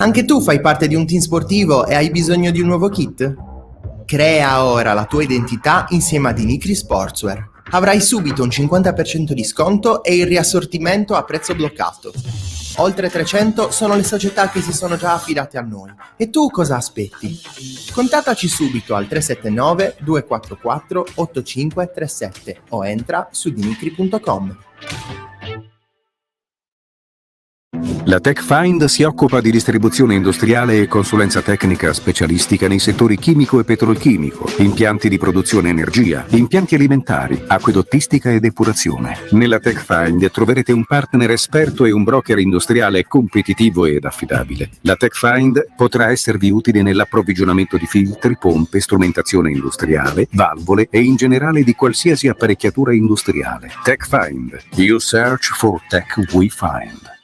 Anche tu fai parte di un team sportivo e hai bisogno di un nuovo kit? Crea ora la tua identità insieme a Dinicri Sportswear. Avrai subito un 50% di sconto e il riassortimento a prezzo bloccato. Oltre 300 sono le società che si sono già affidate a noi. E tu cosa aspetti? Contattaci subito al 379 244 8537 o entra su dinicri.com. La TechFind si occupa di distribuzione industriale e consulenza tecnica specialistica nei settori chimico e petrolchimico, impianti di produzione energia, impianti alimentari, acquedottistica e depurazione. Nella TechFind troverete un partner esperto e un broker industriale competitivo ed affidabile. La TechFind potrà esservi utile nell'approvvigionamento di filtri, pompe, strumentazione industriale, valvole e in generale di qualsiasi apparecchiatura industriale. TechFind. You search for tech we find.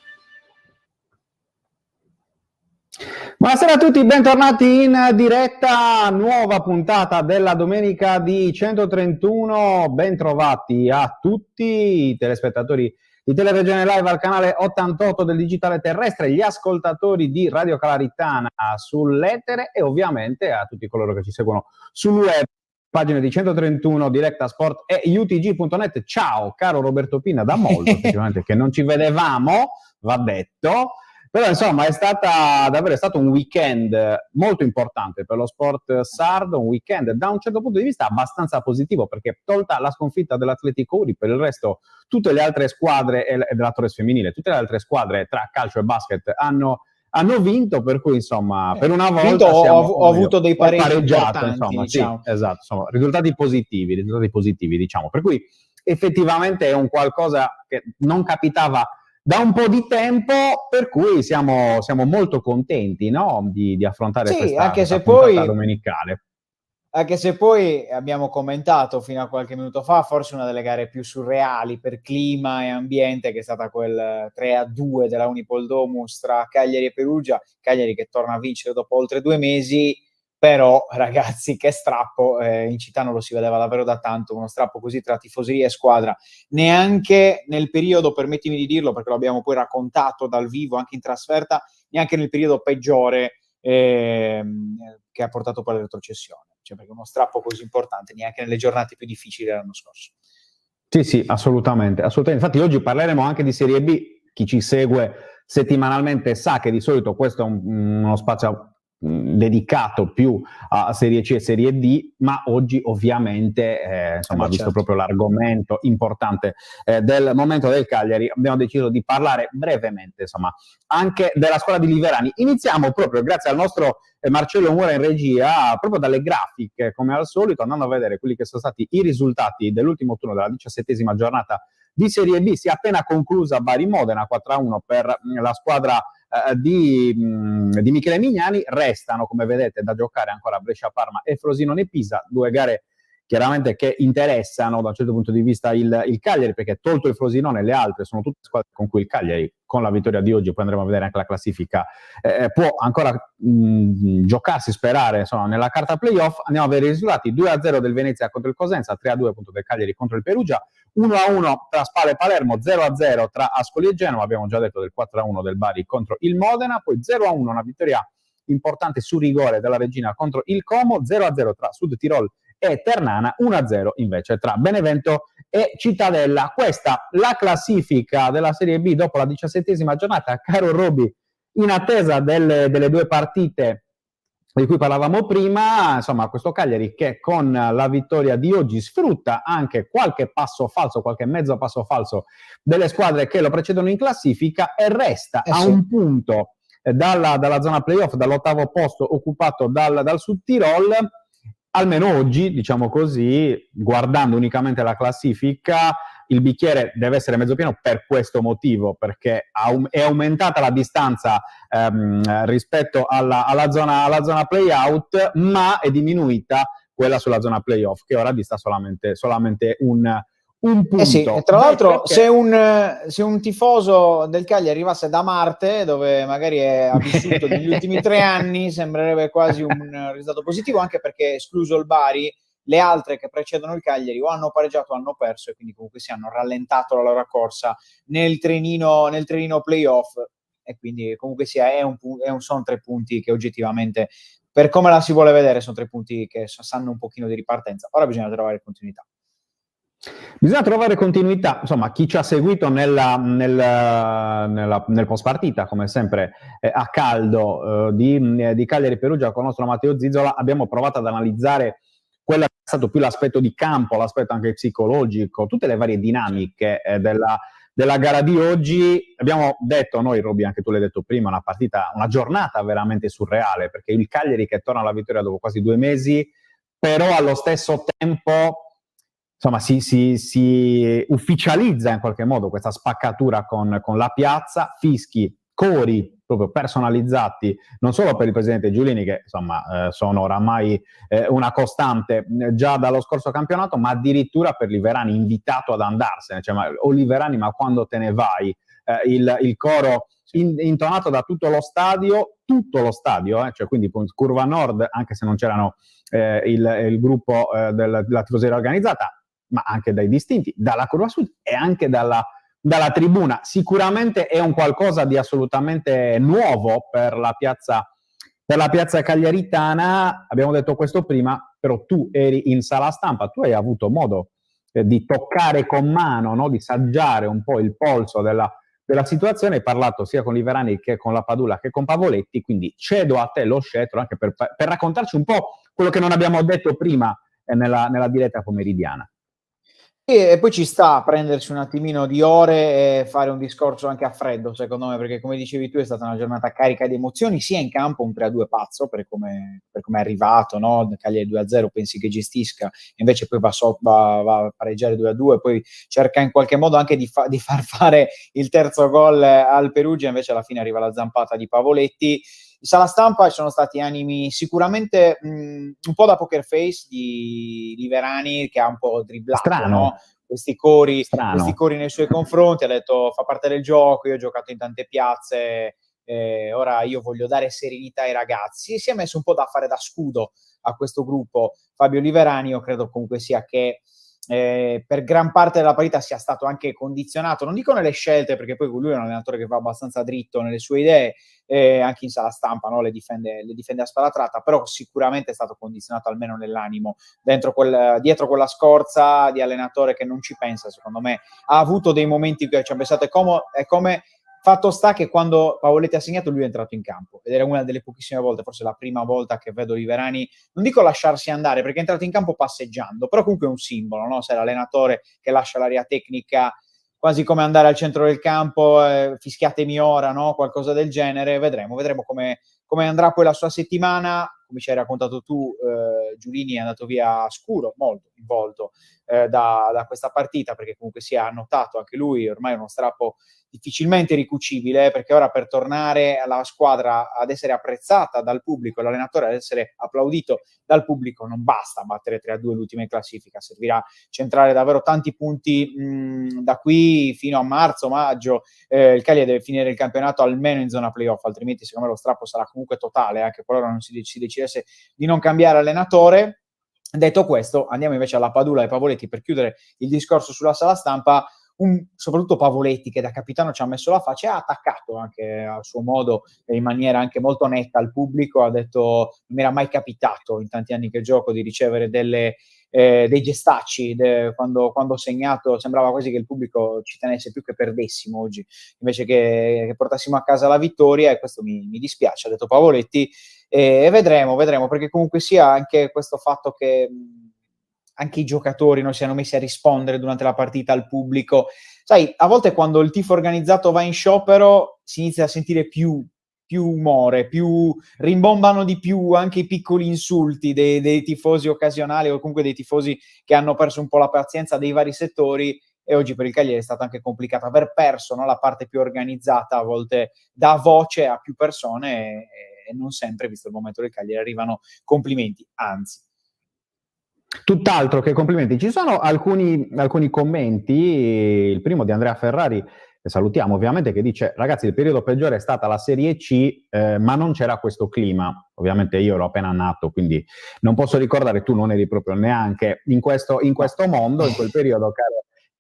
Buonasera a tutti, bentornati in diretta, nuova puntata della domenica di 131, bentrovati a tutti i telespettatori di Teleregione Live al canale 88 del Digitale Terrestre, gli ascoltatori di Radio Calaritana sull'etere e ovviamente a tutti coloro che ci seguono sul web, pagine di 131, Directa Sport e UTG.net. Ciao caro Roberto Pina, da molto effettivamente che non ci vedevamo, va detto. Però insomma è stato un weekend molto importante per lo sport sardo, un weekend da un certo punto di vista abbastanza positivo, perché tolta la sconfitta dell'Atletico Uri, per il resto tutte le altre squadre e della Torres femminile, tutte le altre squadre tra calcio e basket hanno vinto, per cui insomma per una volta ho avuto dei pareggi importanti, insomma, diciamo. Sì, esatto, insomma, risultati positivi diciamo, per cui effettivamente è un qualcosa che non capitava da un po' di tempo, per cui siamo molto contenti, no? di affrontare questa puntata domenicale. Anche se poi abbiamo commentato fino a qualche minuto fa, forse una delle gare più surreali per clima e ambiente, che è stata quel 3-2 della Unipol Domus tra Cagliari e Perugia. Cagliari che torna a vincere dopo oltre 2 mesi. Però ragazzi, che strappo, in città non lo si vedeva davvero da tanto, uno strappo così tra tifoseria e squadra, neanche nel periodo, permettimi di dirlo perché lo abbiamo poi raccontato dal vivo anche in trasferta, neanche nel periodo peggiore che ha portato poi alla retrocessione, cioè perché uno strappo così importante neanche nelle giornate più difficili dell'anno scorso. Sì, assolutamente. Infatti oggi parleremo anche di Serie B. Chi ci segue settimanalmente sa che di solito questo è uno spazio dedicato più a Serie C e Serie D, ma oggi ovviamente visto proprio l'argomento importante del momento del Cagliari, abbiamo deciso di parlare brevemente anche della squadra di Liverani. Iniziamo proprio grazie al nostro Marcello Mura in regia, proprio dalle grafiche come al solito, andando a vedere quelli che sono stati i risultati dell'ultimo turno della 17ª giornata di Serie B. Si è appena conclusa Bari-Modena 4-1 per la squadra di Michele Mignani. Restano, come vedete, da giocare ancora Brescia-Parma e Frosinone-Pisa, 2 gare chiaramente che interessano da un certo punto di vista il Cagliari, perché tolto il Frosinone le altre sono tutte squadre con cui il Cagliari, con la vittoria di oggi, poi andremo a vedere anche la classifica, può ancora giocarsi, sperare nella carta playoff. Andiamo a vedere i risultati: 2-0 del Venezia contro il Cosenza, 3-2 appunto del Cagliari contro il Perugia, 1-1 tra Spal e Palermo, 0-0 tra Ascoli e Genova, abbiamo già detto del 4-1 del Bari contro il Modena, poi 0-1 una vittoria importante su rigore della Regina contro il Como, 0-0 tra Sud Tirol e Ternana, 1-0 invece tra Benevento e Cittadella. Questa la classifica della Serie B dopo la 17ª giornata. Caro Roby, in attesa delle 2 partite di cui parlavamo prima, questo Cagliari che con la vittoria di oggi sfrutta anche qualche passo falso, qualche mezzo passo falso delle squadre che lo precedono in classifica e resta a un punto dalla zona playoff, dall'8º posto occupato dal Sud Tirol. Almeno oggi, diciamo così, guardando unicamente la classifica, il bicchiere deve essere mezzo pieno per questo motivo, perché è aumentata la distanza rispetto alla zona play-out, ma è diminuita quella sulla zona play-off, che ora dista solamente un punto. Sì, e tra l'altro se un tifoso del Cagliari arrivasse da Marte, dove magari ha vissuto negli ultimi 3 anni, sembrerebbe quasi un risultato positivo, anche perché, escluso il Bari, le altre che precedono il Cagliari o hanno pareggiato o hanno perso, e quindi comunque si hanno rallentato la loro corsa nel trenino playoff. e quindi comunque sia sono 3 punti che oggettivamente, per come la si vuole vedere, sono 3 punti che sanno un pochino di ripartenza. Ora bisogna trovare continuità. Bisogna trovare continuità, insomma, chi ci ha seguito nel post partita, come sempre a caldo di Cagliari Perugia con il nostro Matteo Zizzola, abbiamo provato ad analizzare quello che è stato più l'aspetto di campo, l'aspetto anche psicologico, tutte le varie dinamiche della gara di oggi. Abbiamo detto noi, Roby, anche tu l'hai detto prima, una giornata veramente surreale, perché il Cagliari che torna alla vittoria dopo quasi 2 mesi, però allo stesso tempo insomma si ufficializza in qualche modo questa spaccatura con la piazza, fischi, cori proprio personalizzati non solo per il presidente Giulini, che insomma sono oramai una costante già dallo scorso campionato, ma addirittura per Liverani, invitato ad andarsene, cioè, Liverani, ma quando te ne vai? Il coro intonato da tutto lo stadio, cioè quindi curva nord, anche se non c'erano il gruppo della tifoseria organizzata, ma anche dai distinti, dalla curva sud e anche dalla tribuna. Sicuramente è un qualcosa di assolutamente nuovo per la piazza cagliaritana. Abbiamo detto questo prima, però tu eri in sala stampa, tu hai avuto modo di toccare con mano, no? Di saggiare un po' il polso della situazione. Hai parlato sia con Liverani che con la Padula che con Pavoletti, quindi cedo a te lo scettro anche per raccontarci un po' quello che non abbiamo detto prima nella diretta pomeridiana. E poi ci sta a prendersi un attimino di ore e fare un discorso anche a freddo, secondo me, perché come dicevi tu è stata una giornata carica di emozioni, sia in campo un 3-2 pazzo per come è arrivato, no? Cagliari 2-0 pensi che gestisca, invece poi va a pareggiare 2-2, poi cerca in qualche modo anche di far fare il terzo gol al Perugia, invece alla fine arriva la zampata di Pavoletti. In sala stampa ci sono stati animi sicuramente un po' da poker face di Liverani, che ha un po' dribblato, no? questi cori nei suoi confronti, ha detto fa parte del gioco, io ho giocato in tante piazze, ora io voglio dare serenità ai ragazzi. Si è messo un po' da fare da scudo a questo gruppo Fabio Liverani. Io credo comunque sia che per gran parte della partita sia stato anche condizionato, non dico nelle scelte, perché poi lui è un allenatore che va abbastanza dritto nelle sue idee, anche in sala stampa, no? le difende a spalla tratta, però sicuramente è stato condizionato almeno nell'animo, dietro quella scorza di allenatore che non ci pensa. Secondo me ha avuto dei momenti in cui ci ha pensato, è come fatto sta che quando Pavoletti ha segnato lui è entrato in campo, ed era una delle pochissime volte, forse la prima volta, che vedo Liverani, non dico lasciarsi andare perché è entrato in campo passeggiando, però comunque è un simbolo, no? Se l'allenatore che lascia l'area tecnica, quasi come andare al centro del campo, fischiatemi ora, no? Qualcosa del genere. Vedremo come andrà poi la sua settimana. Come ci hai raccontato tu, Giulini è andato via scuro, molto in volto da questa partita, perché comunque si è annotato anche lui, ormai è uno strappo difficilmente ricucibile, perché ora per tornare alla squadra ad essere apprezzata dal pubblico e l'allenatore ad essere applaudito dal pubblico non basta battere 3-2 l'ultima in classifica, servirà centrare davvero tanti punti da qui fino a marzo-maggio. Il Cagliari deve finire il campionato almeno in zona playoff, altrimenti secondo me lo strappo sarà comunque totale, anche qualora non si decidesse di non cambiare allenatore. Detto questo, andiamo invece alla Padula e Pavoletti per chiudere il discorso sulla sala stampa. Soprattutto Pavoletti, che da capitano ci ha messo la faccia e ha attaccato anche a suo modo e in maniera anche molto netta al pubblico. Ha detto: non mi era mai capitato in tanti anni che gioco di ricevere dei gestacci, quando ho segnato sembrava quasi che il pubblico ci tenesse più che perdessimo oggi, invece che portassimo a casa la vittoria, e questo mi dispiace, ha detto Pavoletti. E vedremo, perché comunque sia anche questo fatto che anche i giocatori non siano messi a rispondere durante la partita al pubblico. Sai, a volte quando il tifo organizzato va in sciopero si inizia a sentire più umore, rimbombano di più anche i piccoli insulti dei tifosi occasionali, o comunque dei tifosi che hanno perso un po' la pazienza dei vari settori. E oggi per il Cagliari è stato anche complicato aver perso, no, la parte più organizzata, a volte dà voce a più persone e non sempre, visto il momento del Cagliari, arrivano complimenti, anzi. Tutt'altro che complimenti. Ci sono alcuni commenti, il primo di Andrea Ferrari, che salutiamo ovviamente, che dice: ragazzi, il periodo peggiore è stata la Serie C, ma non c'era questo clima. Ovviamente io ero appena nato, quindi non posso ricordare, tu non eri proprio neanche in questo mondo, in quel periodo,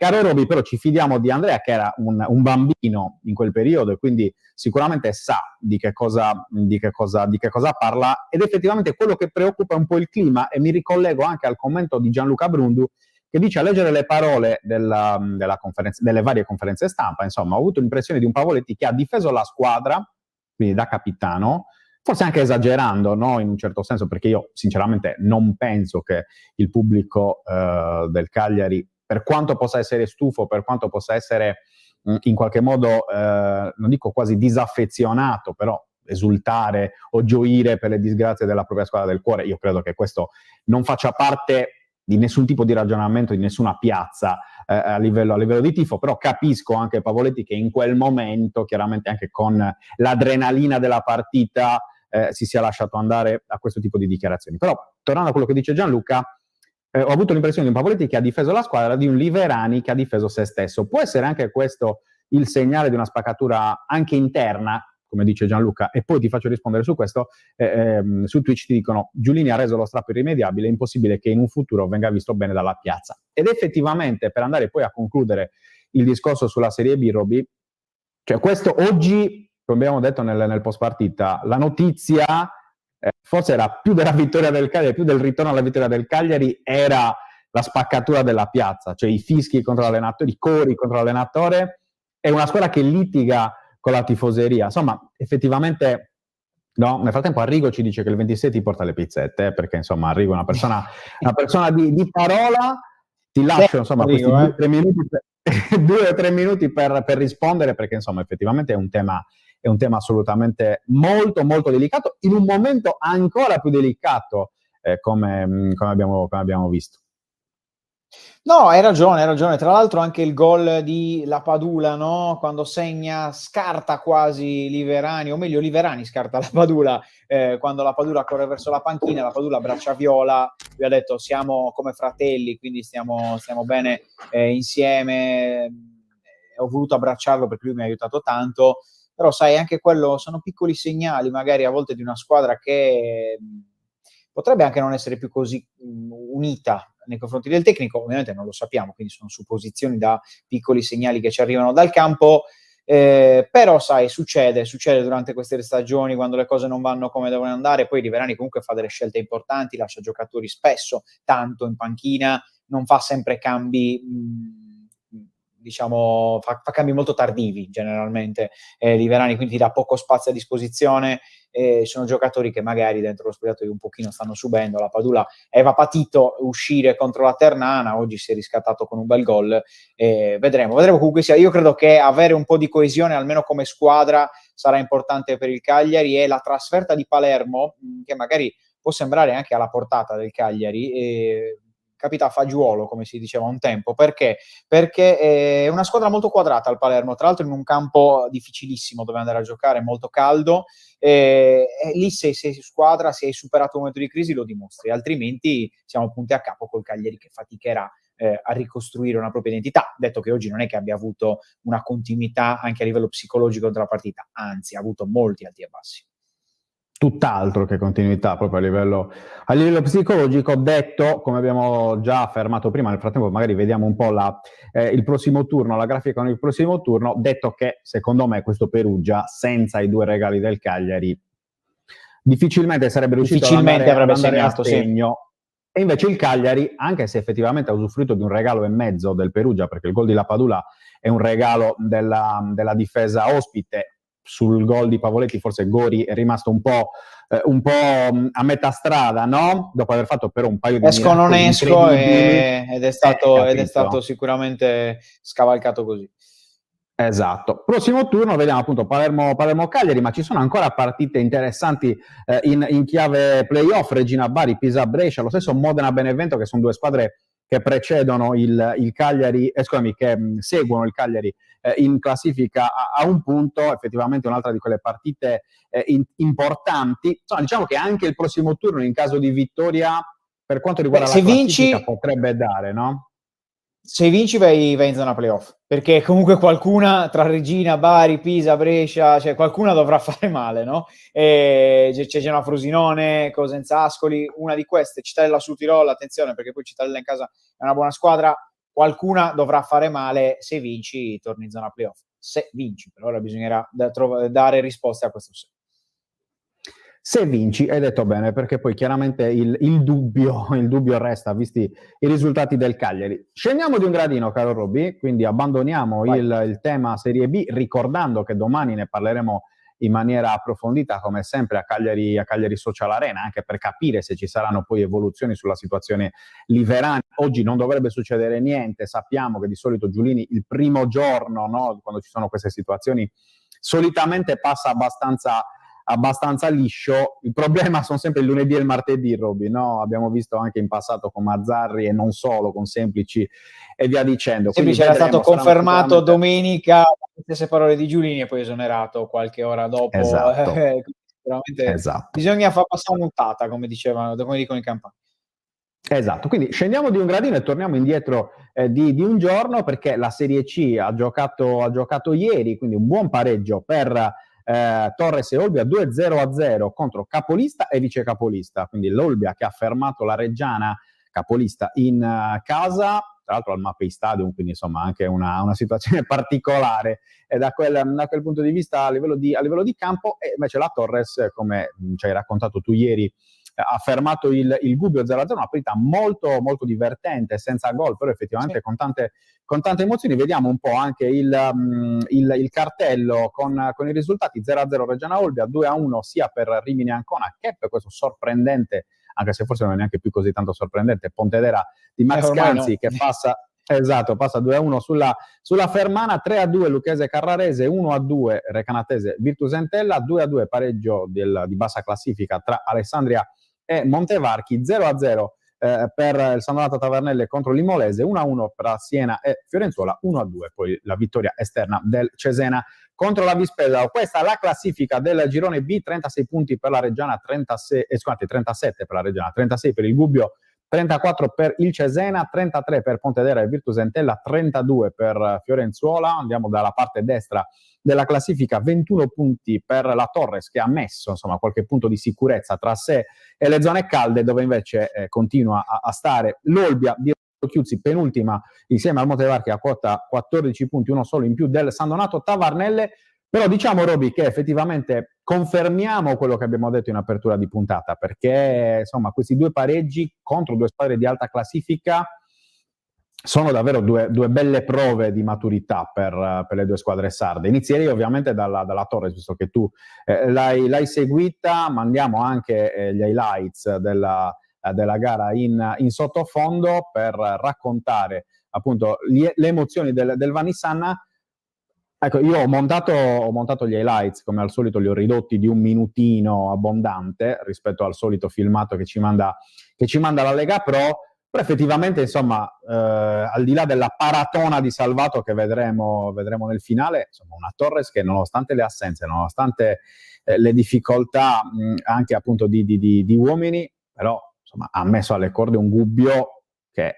Caro Roby, però ci fidiamo di Andrea, che era un bambino in quel periodo, e quindi sicuramente sa di che cosa parla, ed effettivamente quello che preoccupa è un po' il clima, e mi ricollego anche al commento di Gianluca Brundu, che dice: a leggere le parole delle varie conferenze stampa, insomma, ho avuto l'impressione di un Pavoletti che ha difeso la squadra, quindi da capitano, forse anche esagerando, no? In un certo senso, perché io sinceramente non penso che il pubblico del Cagliari, per quanto possa essere stufo, per quanto possa essere in qualche modo, non dico quasi disaffezionato, però esultare o gioire per le disgrazie della propria squadra del cuore, io credo che questo non faccia parte di nessun tipo di ragionamento, di nessuna piazza a livello di tifo, però capisco anche Pavoletti che in quel momento, chiaramente anche con l'adrenalina della partita, si sia lasciato andare a questo tipo di dichiarazioni. Però, tornando a quello che dice Gianluca, ho avuto l'impressione di un Pavoletti che ha difeso la squadra, di un Liverani che ha difeso se stesso. Può essere anche questo il segnale di una spaccatura anche interna, come dice Gianluca, e poi ti faccio rispondere su questo. Su Twitch ti dicono: Giulini ha reso lo strappo irrimediabile, è impossibile che in un futuro venga visto bene dalla piazza. Ed effettivamente, per andare poi a concludere il discorso sulla Serie B, Roby, cioè questo oggi, come abbiamo detto nel post partita, la notizia forse era più della vittoria del Cagliari, più del ritorno alla vittoria del Cagliari, era la spaccatura della piazza, cioè i fischi contro l'allenatore, i cori contro l'allenatore, è una squadra che litiga con la tifoseria. Insomma, effettivamente, no? Nel frattempo Arrigo ci dice che il 26 ti porta le pizzette, perché insomma Arrigo è una persona di parola. Ti lascio insomma Arrigo, questi 2 o 3 minuti per rispondere, perché insomma effettivamente è un tema assolutamente molto molto delicato, in un momento ancora più delicato, come abbiamo visto. No, hai ragione. Tra l'altro anche il gol di Lapadula, no? Quando segna, scarta quasi Liverani, o meglio Liverani scarta Lapadula, quando Lapadula corre verso la panchina, Lapadula braccia viola, vi ha detto siamo come fratelli, quindi stiamo bene insieme, ho voluto abbracciarlo perché lui mi ha aiutato tanto, però sai, anche quello sono piccoli segnali magari a volte di una squadra che potrebbe anche non essere più così unita nei confronti del tecnico, ovviamente non lo sappiamo, quindi sono supposizioni da piccoli segnali che ci arrivano dal campo, però sai, succede durante queste stagioni quando le cose non vanno come devono andare, poi Liverani comunque fa delle scelte importanti, lascia giocatori spesso tanto in panchina, non fa sempre cambi, diciamo, fa cambi molto tardivi generalmente Liverani, quindi ti dà poco spazio a disposizione. Sono giocatori che magari dentro lo spogliatoio un pochino stanno subendo. Lapadula aveva patito uscire contro la Ternana, oggi si è riscattato con un bel gol, vedremo comunque sia. Io credo che avere un po' di coesione almeno come squadra sarà importante per il Cagliari, e la trasferta di Palermo, che magari può sembrare anche alla portata del Cagliari, capita a fagiolo, come si diceva un tempo. Perché è una squadra molto quadrata al Palermo, tra l'altro in un campo difficilissimo dove andare a giocare, molto caldo, e lì se sei squadra, se hai superato un momento di crisi lo dimostri, altrimenti siamo punti a capo col Cagliari che faticherà a ricostruire una propria identità, detto che oggi non è che abbia avuto una continuità anche a livello psicologico della partita, anzi ha avuto molti alti e bassi. Tutt'altro che continuità proprio a livello psicologico. Detto, come abbiamo già affermato prima, nel frattempo magari vediamo un po' il prossimo turno, la grafica con il prossimo turno, detto che secondo me questo Perugia senza i 2 regali del Cagliari difficilmente sarebbe riuscito ad andare segnato, a segno. Sì. E invece il Cagliari, anche se effettivamente ha usufruito di un regalo e mezzo del Perugia, perché il gol di Lapadula è un regalo della difesa ospite, sul gol di Pavoletti forse Gori è rimasto un po' a metà strada, no? Dopo aver fatto però un paio di esco non miracoli esco incredibili. ed è stato sicuramente scavalcato così. Esatto. Prossimo turno vediamo appunto Palermo-Cagliari, ma ci sono ancora partite interessanti in chiave playoff: Regina Bari, Pisa-Brescia, lo stesso Modena-Benevento, che sono 2 squadre che precedono il Cagliari, che seguono il Cagliari in classifica a un punto. Effettivamente un'altra di quelle partite importanti. Insomma, diciamo che anche il prossimo turno, in caso di vittoria, per quanto riguarda la classifica, potrebbe dare, no? Se vinci vai in zona playoff, perché comunque qualcuna tra Regina, Bari, Pisa, Brescia, cioè qualcuna dovrà fare male, no? C'è Genoa Frosinone, Cosenza Ascoli, una di queste, Cittadella Sud Tirolo, attenzione perché poi Cittadella in casa è una buona squadra, qualcuna dovrà fare male. Se vinci torni in zona playoff, se vinci, per ora bisognerà dare risposte a questo se. Se vinci, hai detto bene, perché poi chiaramente il dubbio resta, visti i risultati del Cagliari. Scendiamo di un gradino, caro Robby, quindi abbandoniamo il tema Serie B, ricordando che domani ne parleremo in maniera approfondita, come sempre, a Cagliari Social Arena, anche per capire se ci saranno poi evoluzioni sulla situazione Liverani. Oggi non dovrebbe succedere niente, sappiamo che di solito Giulini il primo giorno, no, quando ci sono queste situazioni, solitamente passa abbastanza liscio. Il problema sono sempre il lunedì e il martedì, Robby, no? Abbiamo visto anche in passato con Mazzarri e non solo, con Semplici e via dicendo. Semplici era stato confermato domenica, le stesse parole di Giulini, e poi esonerato qualche ora dopo. Esatto. Esatto. Bisogna far passare un'untata, come dicono i campani. Esatto, quindi scendiamo di un gradino e torniamo indietro di un giorno, perché la Serie C ha giocato ieri, quindi un buon pareggio per Torres e Olbia, 2-0 contro capolista e vice capolista, quindi l'Olbia che ha fermato la Reggiana capolista in casa, tra l'altro al Mapei Stadium, quindi insomma anche una situazione particolare da quel punto di vista a livello di campo. E invece la Torres, come ci hai raccontato tu ieri, ha fermato il Gubbio 0-0, una partita molto, molto divertente, senza gol, però effettivamente sì, con tante emozioni. Vediamo un po' anche il cartello con i risultati: 0-0 Reggiana Olbia, 2-1 sia per Rimini Ancona che per questo sorprendente, anche se forse non è neanche più così tanto sorprendente, Pontedera di Max Canzi, no, che passa 2-1 sulla Fermana, 3-2 Lucchese Carrarese, 1-2 Recanatese Virtus Entella, 2-2 pareggio di bassa classifica tra Alessandria e Montevarchi, 0-0 per il San Donato Tavernelle contro l'Imolese, 1-1 per Siena e Fiorenzuola, 1-2 poi la vittoria esterna del Cesena contro la Vispesa. Questa è la classifica del girone B: 36 punti per la Reggiana, 37 per la Reggiana, 36 per il Gubbio, 34 per il Cesena, 33 per Pontedera e Virtus Entella, 32 per Fiorenzuola. Andiamo dalla parte destra della classifica: 21 punti per la Torres, che ha messo insomma qualche punto di sicurezza tra sé e le zone calde, dove invece continua a stare l'Olbia di Chiuzzi, penultima insieme al Montevarchi a quota 14 punti, uno solo in più del San Donato Tavernelle. Però diciamo, Robby, che effettivamente confermiamo quello che abbiamo detto in apertura di puntata, perché insomma questi due pareggi contro due squadre di alta classifica sono davvero due belle prove di maturità per le due squadre sarde. Inizierei ovviamente dalla Torres, visto che tu l'hai seguita. Mandiamo anche gli highlights della gara in sottofondo per raccontare appunto le emozioni del Vanissanna. Ecco, io ho montato gli highlights, come al solito li ho ridotti di un minutino abbondante rispetto al solito filmato che ci manda la Lega Pro. Però effettivamente, insomma, al di là della paratona di Salvato che vedremo nel finale, insomma, una Torres che, nonostante le assenze, nonostante le difficoltà anche appunto di uomini, però insomma ha messo alle corde un Gubbio che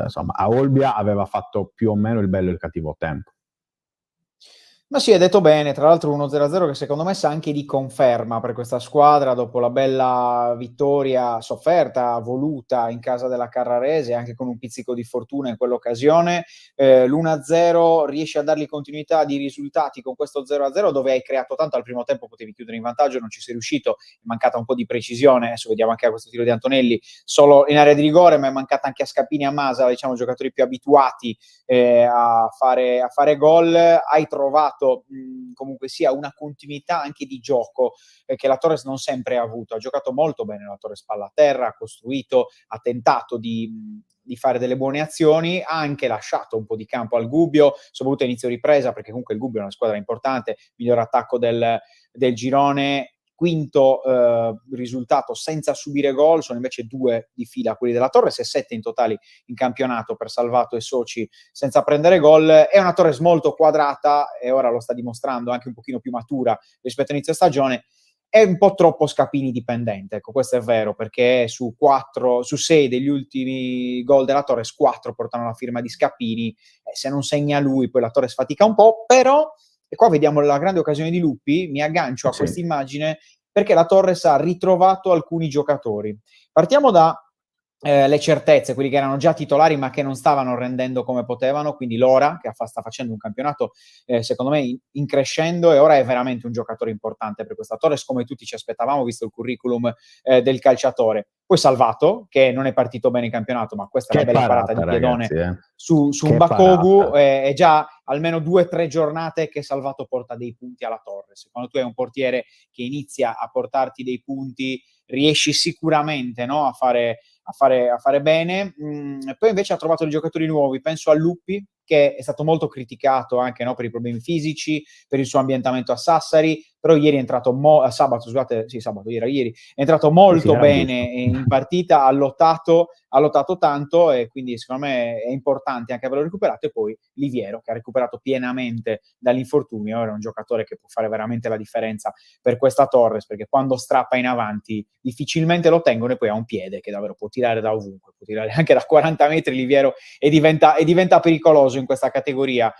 insomma a Olbia aveva fatto più o meno il bello e il cattivo tempo. Ma sì, hai detto bene, tra l'altro 1-0 che secondo me sa anche di conferma per questa squadra dopo la bella vittoria sofferta, voluta in casa della Carrarese, anche con un pizzico di fortuna in quell'occasione. L'1-0 riesce a dargli continuità di risultati con questo 0-0, dove hai creato tanto. Al primo tempo potevi chiudere in vantaggio, non ci sei riuscito, è mancata un po' di precisione. Adesso vediamo anche a questo tiro di Antonelli, solo in area di rigore, ma è mancata anche a Scapini e a Masa, diciamo giocatori più abituati a fare gol. Hai trovato comunque sia una continuità anche di gioco che la Torres non sempre ha avuto. Ha giocato molto bene la Torres palla a terra, ha costruito, ha tentato di fare delle buone azioni, ha anche lasciato un po' di campo al Gubbio, soprattutto a inizio ripresa, perché comunque il Gubbio è una squadra importante, miglior attacco del girone. Quinto risultato senza subire gol, sono invece 2 di fila quelli della Torres e 7 in totale in campionato per Salvato e soci senza prendere gol. È una Torres molto quadrata e ora lo sta dimostrando, anche un pochino più matura rispetto all'inizio stagione. È un po' troppo Scapini dipendente, ecco, questo è vero, perché su 6 degli ultimi gol della Torres 4 portano la firma di Scapini, se non segna lui poi la Torres fatica un po'. Però, e qua vediamo la grande occasione di Luppi, mi aggancio a questa immagine perché la Torres ha ritrovato alcuni giocatori. Partiamo da le certezze, quelli che erano già titolari ma che non stavano rendendo come potevano, quindi Lora che sta facendo un campionato secondo me in crescendo, e ora è veramente un giocatore importante per questa Torres, come tutti ci aspettavamo visto il curriculum del calciatore. Poi Salvato, che non è partito bene in campionato, ma questa è una bella parata di piedone, ragazzi, su che Mbakogu, parata. è già almeno 2-3 giornate che Salvato porta dei punti alla Torres. Quando tu hai un portiere che inizia a portarti dei punti, riesci sicuramente, no, a fare bene. Poi invece ha trovato dei giocatori nuovi, penso a Luppi, che è stato molto criticato anche, no, per i problemi fisici, per il suo ambientamento a Sassari, però ieri è entrato sabato, scusate, sì, sabato, ieri è entrato molto Era bene giusto. in partita, ha lottato tanto, e quindi secondo me è importante anche averlo recuperato. E poi Liviero, che ha recuperato pienamente dall'infortunio, era un giocatore che può fare veramente la differenza per questa Torres, perché quando strappa in avanti difficilmente lo tengono, e poi ha un piede che davvero può tirare da ovunque, può tirare anche da 40 metri Liviero, e diventa pericoloso in questa categoria.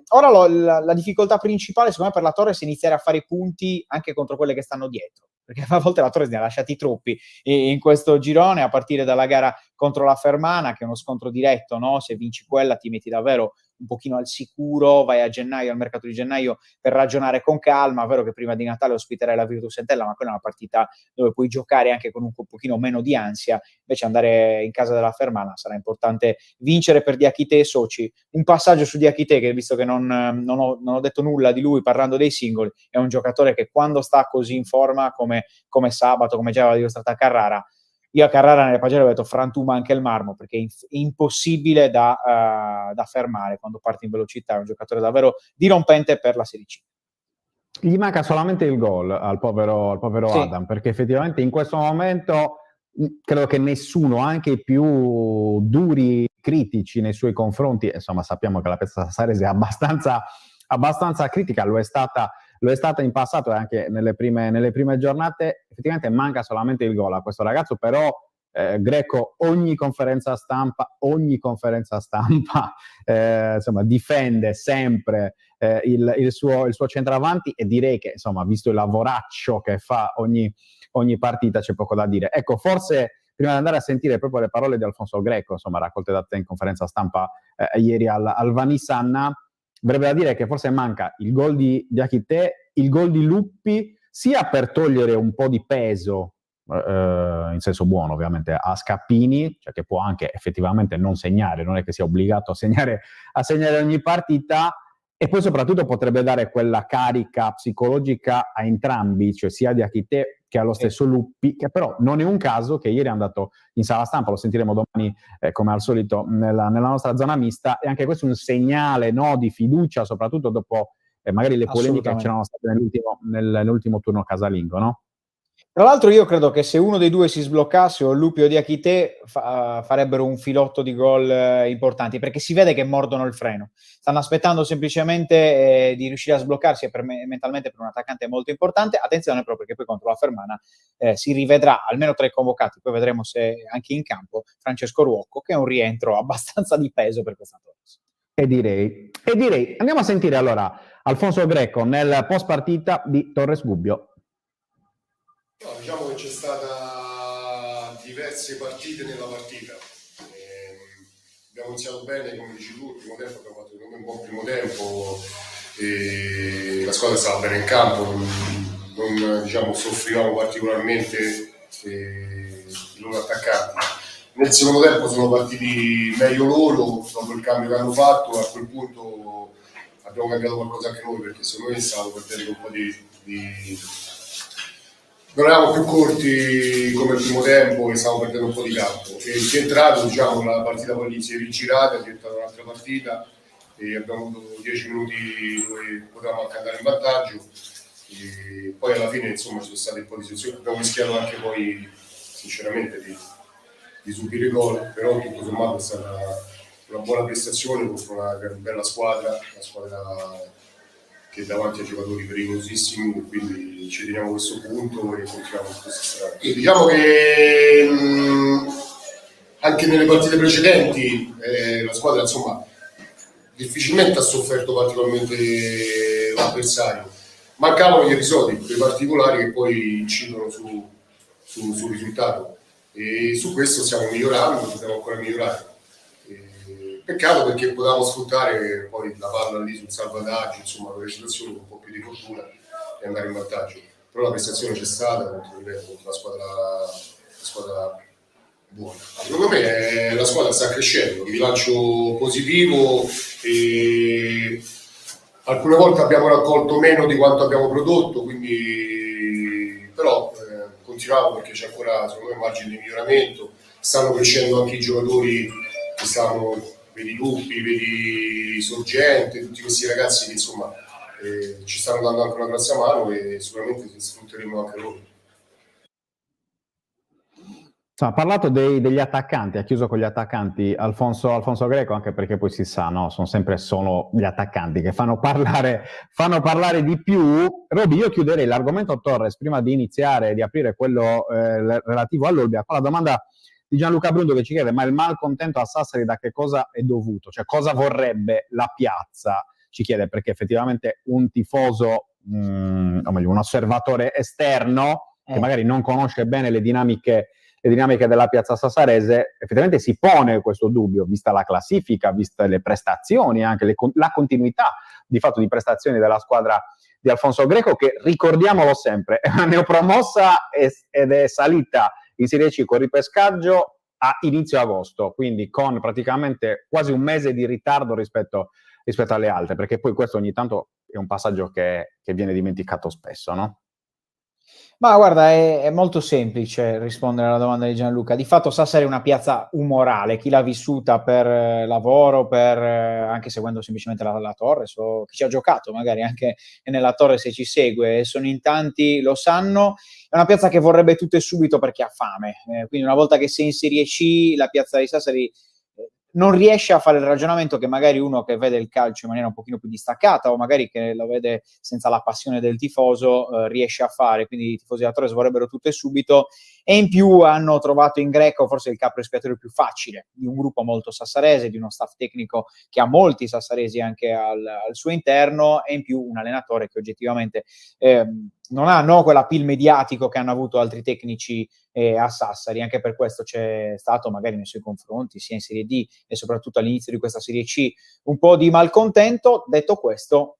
Ora la difficoltà principale secondo me per la Torres è iniziare a fare i punti anche contro quelle che stanno dietro, perché a volte la Torres ne ha lasciati troppi in questo girone, a partire dalla gara contro la Fermana, che è uno scontro diretto, no? Se vinci quella ti metti davvero un pochino al sicuro, vai a gennaio, al mercato di gennaio, per ragionare con calma. È vero che prima di Natale ospiterai la Virtus Entella, ma quella è una partita dove puoi giocare anche con un pochino meno di ansia. Invece andare in casa della Fermana sarà importante vincere per Diakité e Soci. Un passaggio su Diakité, che visto che non ho detto nulla di lui parlando dei singoli, è un giocatore che quando sta così in forma come sabato, come già aveva dimostrato a Carrara, io a Carrara nelle pagine ho detto frantuma anche il marmo, perché è impossibile da fermare quando parte in velocità. È un giocatore davvero dirompente per la Serie C. Gli manca solamente il gol al povero Sì. Adam, perché effettivamente in questo momento credo che nessuno, anche i più duri critici nei suoi confronti, insomma sappiamo che la Pescara Sassarese è abbastanza critica, lo è stata in passato e anche nelle prime giornate. Effettivamente manca solamente il gol a questo ragazzo, però Greco ogni conferenza stampa insomma difende sempre il suo centravanti, e direi che insomma visto il lavoraccio che fa ogni partita c'è poco da dire. Ecco, forse prima di andare a sentire proprio le parole di Alfonso Greco, insomma raccolte da te in conferenza stampa ieri al Vanissanna, verrebbe da dire che forse manca il gol di Diakité, il gol di Luppi, sia per togliere un po' di peso, in senso buono ovviamente, a Scappini, cioè che può anche effettivamente non segnare, non è che sia obbligato a segnare ogni partita, e poi soprattutto potrebbe dare quella carica psicologica a entrambi, cioè sia a Diakité che allo stesso Luppi, che però non è un caso che ieri è andato in sala stampa, lo sentiremo domani come al solito nella nostra zona mista, e anche questo è un segnale, no, di fiducia, soprattutto dopo magari le polemiche che c'erano state nell'ultimo turno casalingo, no? Tra l'altro io credo che se uno dei due si sbloccasse, o Lupi o Diakité, farebbero un filotto di gol importanti, perché si vede che mordono il freno. Stanno aspettando semplicemente di riuscire a sbloccarsi mentalmente per un attaccante molto importante. Attenzione però, perché poi contro la Fermana si rivedrà almeno tra i convocati, poi vedremo se anche in campo, Francesco Ruocco, che è un rientro abbastanza di peso per questa Torres. E direi, andiamo a sentire allora Alfonso Greco nel post partita di Torres Gubbio. No, diciamo che c'è stata diverse partite nella partita. Abbiamo iniziato bene, come dici tu, il primo tempo abbiamo fatto un buon primo tempo, e la squadra stava bene in campo, non diciamo, soffrivamo particolarmente i loro attaccanti. Nel secondo tempo sono partiti meglio loro, dopo il cambio che hanno fatto. A quel punto abbiamo cambiato qualcosa anche noi, perché secondo me stavamo perdendo un po' di non eravamo più corti come il primo tempo e stavamo perdendo un po' di campo. E centrato, diciamo, la partita poi si è rigirata, è diventata un'altra partita e abbiamo avuto 10 minuti dove potevamo anche andare in vantaggio, e poi alla fine insomma ci sono state un po' di situazioni, abbiamo rischiato anche poi sinceramente di subire gol, però tutto sommato è stata una buona prestazione contro una bella squadra, una squadra che è davanti a giocatori pericolosissimi, quindi ci teniamo questo punto e continuiamo su questa strada. E diciamo che anche nelle partite precedenti la squadra insomma difficilmente ha sofferto particolarmente l'avversario. Mancavano gli episodi, quei particolari che poi incidono sul risultato. e su questo stiamo migliorando, dobbiamo ancora migliorare. Peccato perché potevamo sfruttare poi la palla lì sul salvataggio, insomma, con le situazioni con un po' più di fortuna e andare in vantaggio. Però la prestazione c'è stata contro la squadra buona. Secondo me la squadra sta crescendo, un bilancio positivo e alcune volte abbiamo raccolto meno di quanto abbiamo prodotto, quindi però continuiamo perché c'è ancora secondo me margine di miglioramento. Stanno crescendo anche i giocatori che stanno, vedi Luppi, vedi Sorgente, tutti questi ragazzi che insomma ci stanno dando anche una grossa mano e sicuramente sfrutteremo anche loro. Ha parlato degli attaccanti, ha chiuso con gli attaccanti Alfonso Greco, anche perché poi si sa, no? Sono sempre solo gli attaccanti che fanno parlare di più. Roby, io chiuderei l'argomento Torres prima di iniziare, di aprire quello relativo all'Olbia, con la domanda di Gianluca Brundo che ci chiede: ma il malcontento a Sassari da che cosa è dovuto? Cioè, cosa vorrebbe la piazza? Ci chiede, perché effettivamente un tifoso, o meglio, un osservatore esterno, che magari non conosce bene le dinamiche della piazza sassarese, effettivamente si pone questo dubbio, vista la classifica, viste le prestazioni, anche la continuità di fatto di prestazioni della squadra di Alfonso Greco, che ricordiamolo sempre, è una neopromossa ed è salita in Serie C con ripescaggio a inizio agosto, quindi con praticamente quasi un mese di ritardo rispetto alle altre, perché poi questo ogni tanto è un passaggio che viene dimenticato spesso, no? Ma guarda, è molto semplice rispondere alla domanda di Gianluca. Di fatto Sassari è una piazza umorale, chi l'ha vissuta per lavoro, anche seguendo semplicemente la Torres, o chi ci ha giocato magari anche nella Torres se ci segue, sono in tanti, lo sanno. È una piazza che vorrebbe tutto e subito perché ha fame. Quindi una volta che sei in Serie C, la piazza di Sassari non riesce a fare il ragionamento che magari uno che vede il calcio in maniera un pochino più distaccata o magari che lo vede senza la passione del tifoso riesce a fare, quindi i tifosi della Torres vorrebbero tutto e subito, e in più hanno trovato in Greco forse il capo espiatorio più facile di un gruppo molto sassarese, di uno staff tecnico che ha molti sassaresi anche al suo interno, e in più un allenatore che oggettivamente non ha quella appeal mediatico che hanno avuto altri tecnici a Sassari. Anche per questo c'è stato magari nei suoi confronti sia in Serie D e soprattutto all'inizio di questa Serie C un po' di malcontento. Detto questo,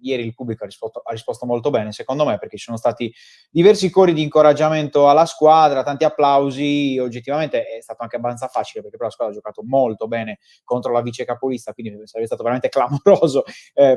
ieri il pubblico ha risposto molto bene secondo me, perché ci sono stati diversi cori di incoraggiamento alla squadra, tanti applausi. Oggettivamente è stato anche abbastanza facile perché però la squadra ha giocato molto bene contro la vice capolista, quindi sarebbe stato veramente clamoroso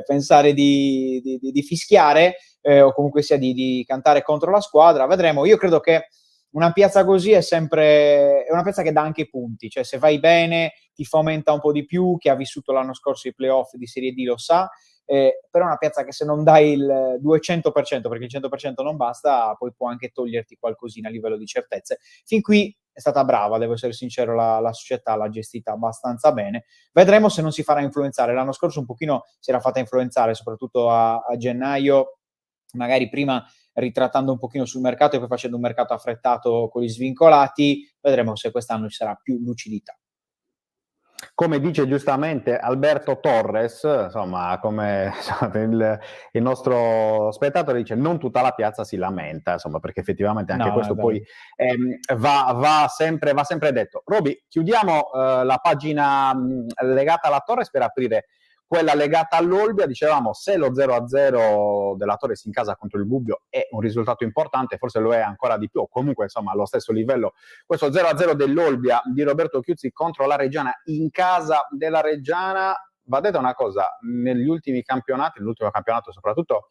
pensare di fischiare o comunque sia di cantare contro la squadra. Vedremo. Io credo che una piazza così è una piazza che dà anche punti, cioè se vai bene ti fomenta un po' di più. Chi ha vissuto l'anno scorso i playoff di Serie D lo sa, però è una piazza che se non dai il 200%, perché il 100% non basta, poi può anche toglierti qualcosina a livello di certezze. Fin qui è stata brava, devo essere sincero, la società l'ha gestita abbastanza bene. Vedremo se non si farà influenzare. L'anno scorso un pochino si era fatta influenzare, soprattutto a gennaio, magari prima ritrattando un pochino sul mercato e poi facendo un mercato affrettato con gli svincolati. Vedremo se quest'anno ci sarà più lucidità. Come dice giustamente Alberto Torres, insomma, come il nostro spettatore dice, non tutta la piazza si lamenta, insomma, perché effettivamente anche questo poi va sempre detto. Roby, chiudiamo la pagina legata alla Torres per aprire quella legata all'Olbia. Dicevamo, se lo 0-0 della Torres in casa contro il Gubbio è un risultato importante, forse lo è ancora di più, o comunque insomma allo stesso livello questo 0-0 dell'Olbia di Roberto Chiuzzi contro la Reggiana in casa della Reggiana. Va detta una cosa, negli ultimi campionati, nell'ultimo campionato soprattutto,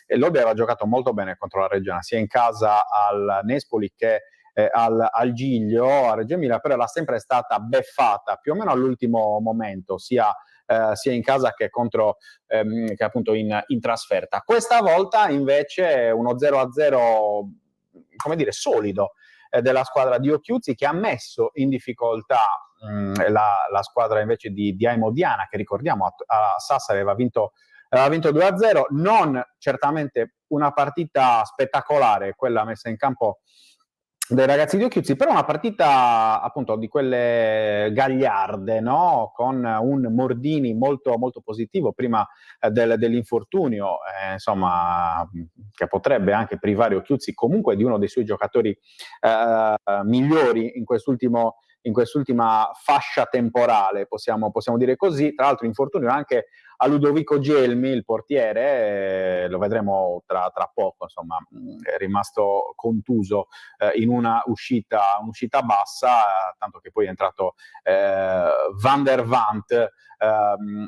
l'Olbia aveva giocato molto bene contro la Reggiana, sia in casa al Nespoli che al Giglio, a Reggio Emilia, però era sempre stata beffata più o meno all'ultimo momento, sia in casa che contro che appunto in trasferta. Questa volta invece uno 0-0 come dire solido della squadra di Occhiuzzi, che ha messo in difficoltà la squadra invece di Aimo Diana, che ricordiamo a Sassari aveva vinto 2-0. Non certamente una partita spettacolare quella messa in campo dei ragazzi di Occhiuzzi, però una partita appunto di quelle gagliarde, no? Con un Mordini molto, molto positivo prima dell'infortunio, insomma, che potrebbe anche privare Occhiuzzi comunque di uno dei suoi giocatori migliori in quest'ultima fascia temporale, possiamo dire così. Tra l'altro infortunio anche a Ludovico Gelmi, il portiere, lo vedremo tra poco, insomma, è rimasto contuso in una uscita bassa, tanto che poi è entrato Van der Vaart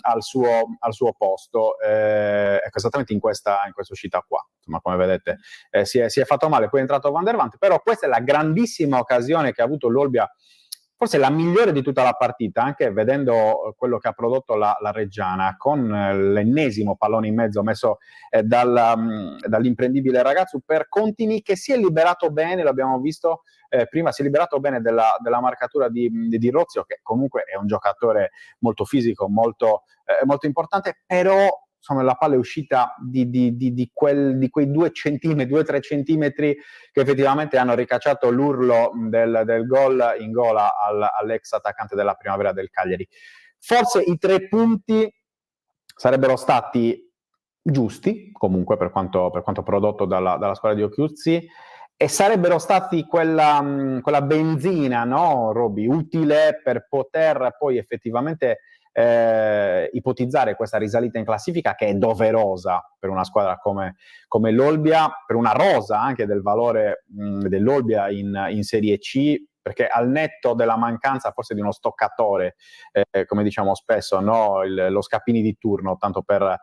al suo posto, esattamente in questa uscita qua. Insomma, come vedete, si è fatto male, poi è entrato Van der Vaart, però questa è la grandissima occasione che ha avuto l'Olbia, forse la migliore di tutta la partita, anche vedendo quello che ha prodotto la Reggiana, con l'ennesimo pallone in mezzo messo dall'imprendibile ragazzo per Contini, che si è liberato bene, l'abbiamo visto prima, si è liberato bene della marcatura di Rozio, che comunque è un giocatore molto fisico, molto importante, però insomma la palla è uscita di quei 2-3 centimetri che effettivamente hanno ricacciato l'urlo del gol in gola all'ex attaccante della Primavera del Cagliari. Forse i 3 punti sarebbero stati giusti, comunque, per quanto prodotto dalla squadra di Occhiuzzi, e sarebbero stati quella benzina, no, Roby, utile per poter poi effettivamente ipotizzare questa risalita in classifica, che è doverosa per una squadra come l'Olbia, per una rosa anche del valore dell'Olbia in Serie C, perché al netto della mancanza forse di uno stoccatore, come diciamo spesso, no? Lo Scappini di turno, tanto per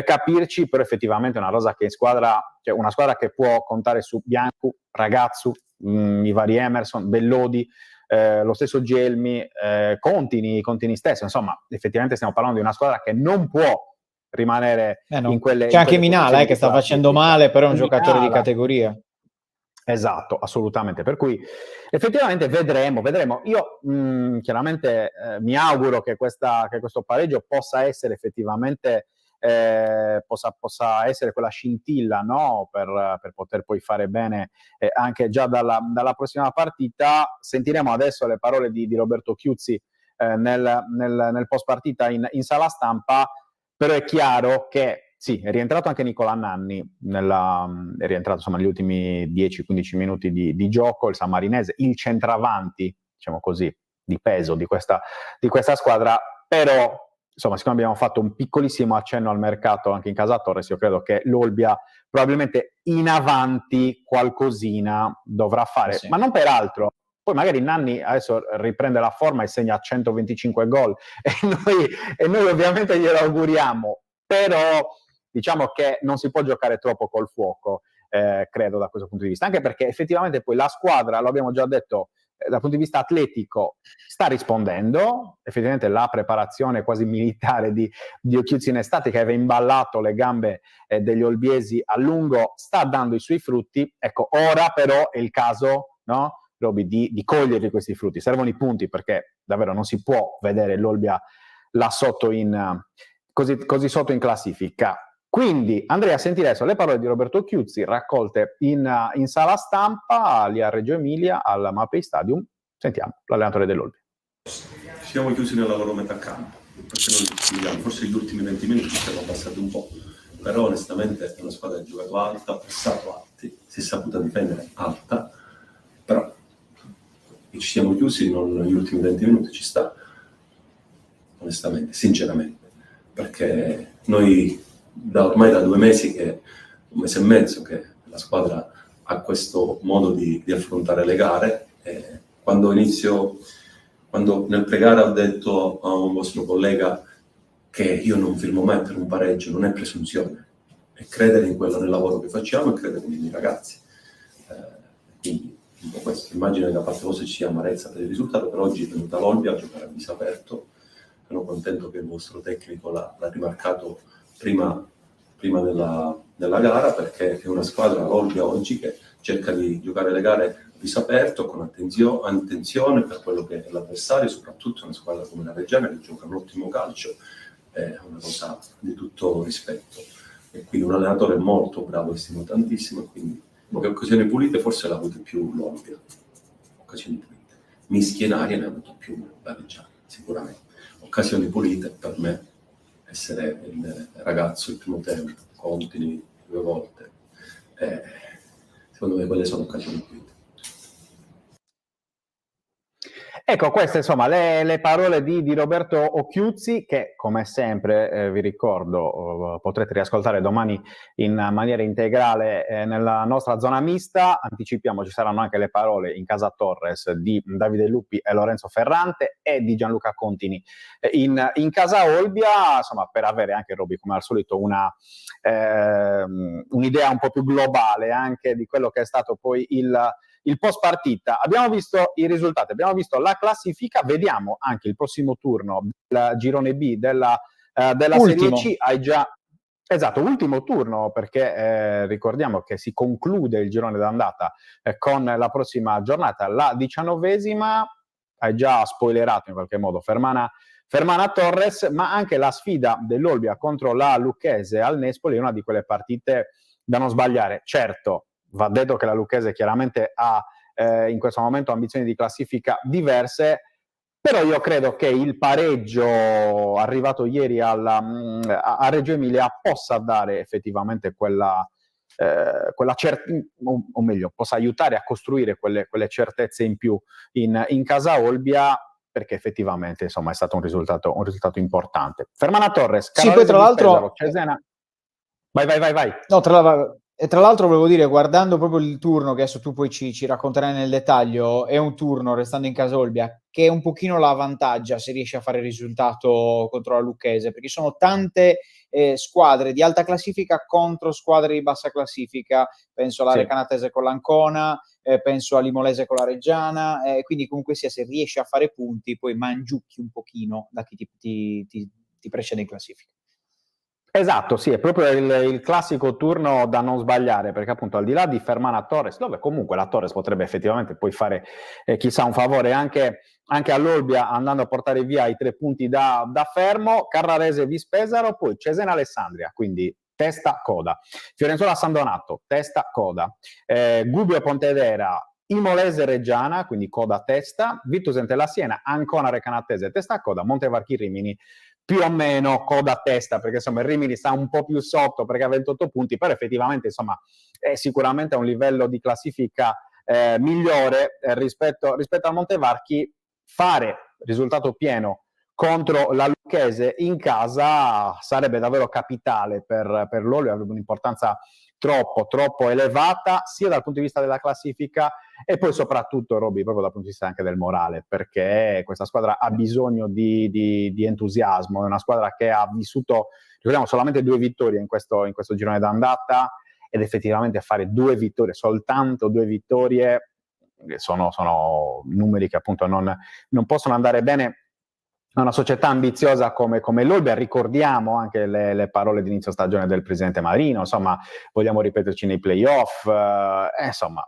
capirci, però effettivamente è una rosa che cioè una squadra che può contare su Biancu, Ragazzu, i vari Emerson, Bellodi, lo stesso Gelmi, Contini stesso, insomma, effettivamente stiamo parlando di una squadra che non può rimanere in quelle. C'è anche Minala che sta facendo male, però è un giocatore di categoria. Esatto, assolutamente. Per cui effettivamente vedremo. Io chiaramente mi auguro che questo pareggio possa essere effettivamente possa essere quella scintilla, no? per poter poi fare bene anche già dalla prossima partita. Sentiremo adesso le parole di Roberto Chiuzzi nel post partita in sala stampa, però è chiaro che sì, è rientrato anche Nicola Nanni, è rientrato insomma negli ultimi 10-15 minuti di gioco, il sammarinese, il centravanti, diciamo così, di peso di questa squadra, però insomma, siccome abbiamo fatto un piccolissimo accenno al mercato anche in casa Torres, io credo che l'Olbia probabilmente in avanti qualcosina dovrà fare, sì. Ma non per altro. Poi magari Nanni adesso riprende la forma e segna 125 gol e noi ovviamente glielo auguriamo, però diciamo che non si può giocare troppo col fuoco, credo, da questo punto di vista, anche perché effettivamente poi la squadra, lo abbiamo già detto, dal punto di vista atletico sta rispondendo, effettivamente la preparazione quasi militare di Occhiuzzi in estate, che aveva imballato le gambe degli olbiesi a lungo, sta dando i suoi frutti. Ecco, ora però è il caso, no, Roby, di coglierli questi frutti. Servono i punti, perché davvero non si può vedere l'Olbia là sotto così sotto in classifica. Quindi andrei a sentire adesso le parole di Roberto Occhiuzzi raccolte in sala stampa lì a Reggio Emilia al Mapei Stadium. Sentiamo l'allenatore dell'Olbia. Siamo chiusi nella loro metà campo, perché noi forse gli ultimi 20 minuti ci siamo passati un po', però onestamente è una squadra che ha giocato alta, ha passato alti, si è saputa difendere alta, però ci siamo chiusi negli ultimi 20 minuti, ci sta, onestamente, sinceramente, perché noi ormai da 2 mesi, un mese e mezzo, che la squadra ha questo modo di affrontare le gare. Quando nel pre-gara ho detto a un vostro collega che io non firmo mai per un pareggio, non è presunzione, è credere in quello, nel lavoro che facciamo, e credere nei miei ragazzi. Quindi un po' questo. Immagino che da parte vostra ci sia amarezza per il risultato, però oggi è venuta l'Olbia a giocare a viso aperto. Sono contento che il vostro tecnico l'ha rimarcato prima della gara, perché è una squadra, l'Olbia oggi, che cerca di giocare le gare a viso aperto, con attenzione per quello che è l'avversario, soprattutto una squadra come la Reggiana, che gioca un ottimo calcio, è una cosa di tutto rispetto. E quindi un allenatore molto bravo e stimo tantissimo, e quindi Che occasioni pulite forse l'ha avute più l'Olbia, occasioni pulite. Mischia in aria ne ha avuto più la Reggiana, sicuramente. Occasioni pulite per me, essere il ragazzo il primo tempo, Contini 2 volte, secondo me quelle sono occasioni pulite. Ecco, queste insomma le parole di Roberto Occhiuzzi, che come sempre vi ricordo potrete riascoltare domani in maniera integrale nella nostra zona mista. Anticipiamo, ci saranno anche le parole in casa Torres di Davide Lupi e Lorenzo Ferrante e di Gianluca Contini in casa Olbia, insomma, per avere anche, Roby, come al solito un'idea un po' più globale anche di quello che è stato poi il post partita. Abbiamo visto i risultati, abbiamo visto la classifica, vediamo anche il prossimo turno del girone B della Serie C. Hai già esatto, ultimo turno, perché ricordiamo che si conclude il girone d'andata con la prossima giornata, la 19ª. Hai già spoilerato in qualche modo Fermana Torres, ma anche la sfida dell'Olbia contro la Lucchese al Nespoli è una di quelle partite da non sbagliare. Certo, va detto che la Lucchese chiaramente ha in questo momento ambizioni di classifica diverse, però io credo che il pareggio arrivato ieri a Reggio Emilia possa dare effettivamente quella o meglio, possa aiutare a costruire quelle certezze in più in casa Olbia, perché effettivamente insomma è stato un risultato importante. Fermana Torres, sì, poi tra l'altro Cesena. Vai. No, tra l'altro volevo dire, guardando proprio il turno, che adesso tu poi ci racconterai nel dettaglio, è un turno, restando in casa Olbia, che un pochino la avvantaggia se riesce a fare il risultato contro la Lucchese, perché sono tante squadre di alta classifica contro squadre di bassa classifica, penso alla Recanatese con l'Ancona, penso all'Imolese con la Reggiana, quindi comunque sia, se riesce a fare punti poi mangiucchi un pochino da chi ti precede in classifica. Esatto, sì, è proprio il classico turno da non sbagliare, perché appunto al di là di Fermana Torres, dove comunque la Torres potrebbe effettivamente poi fare chissà un favore anche all'Olbia, andando a portare via i 3 punti da Fermo, Carrarese Vispesaro, poi Cesena Alessandria, quindi testa coda, Fiorenzuola San Donato, testa coda, Gubbio Pontedera, Imolese Reggiana, quindi coda testa, Virtus Entella Siena, Ancona Recanatese, testa coda, Montevarchi Rimini più o meno coda a testa, perché insomma il Rimini sta un po' più sotto perché ha 28 punti, però effettivamente insomma è sicuramente a un livello di classifica migliore rispetto al Montevarchi. Fare risultato pieno contro la Lucchese in casa sarebbe davvero capitale per l'Olbia, avrebbe un'importanza troppo elevata sia dal punto di vista della classifica e poi soprattutto, Roby, proprio dal punto di vista anche del morale, perché questa squadra ha bisogno di entusiasmo, è una squadra che ha vissuto, ricordiamo, solamente 2 vittorie in questo girone d'andata, ed effettivamente fare 2 vittorie, soltanto 2 vittorie, sono numeri che appunto non possono andare bene a una società ambiziosa come l'Olbia. Ricordiamo anche le parole di inizio stagione del presidente Marino, insomma, vogliamo ripeterci nei playoff, insomma,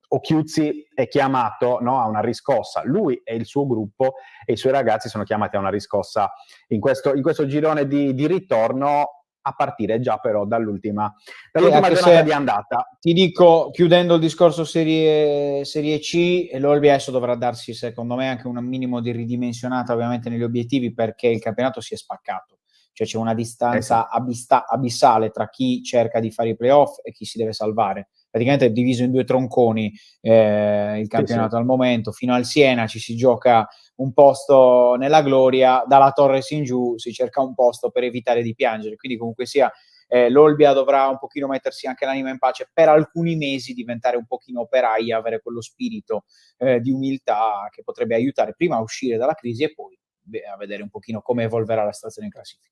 Occhiuzzi è chiamato, no, a una riscossa, lui e il suo gruppo e i suoi ragazzi sono chiamati a una riscossa in questo girone di ritorno, a partire già però dall'ultima giornata di andata. Ti dico, chiudendo il discorso Serie C, l'Olbia adesso dovrà darsi, secondo me, anche un minimo di ridimensionata ovviamente negli obiettivi, perché il campionato si è spaccato, cioè c'è una distanza abissale tra chi cerca di fare i playoff e chi si deve salvare. Praticamente è diviso in 2 tronconi il campionato al momento. Fino al Siena ci si gioca un posto nella gloria, dalla Torres in giù si cerca un posto per evitare di piangere, quindi comunque sia l'Olbia dovrà un pochino mettersi anche l'anima in pace per alcuni mesi, diventare un pochino operaia, avere quello spirito di umiltà che potrebbe aiutare prima a uscire dalla crisi e poi a vedere un pochino come evolverà la situazione in classifica.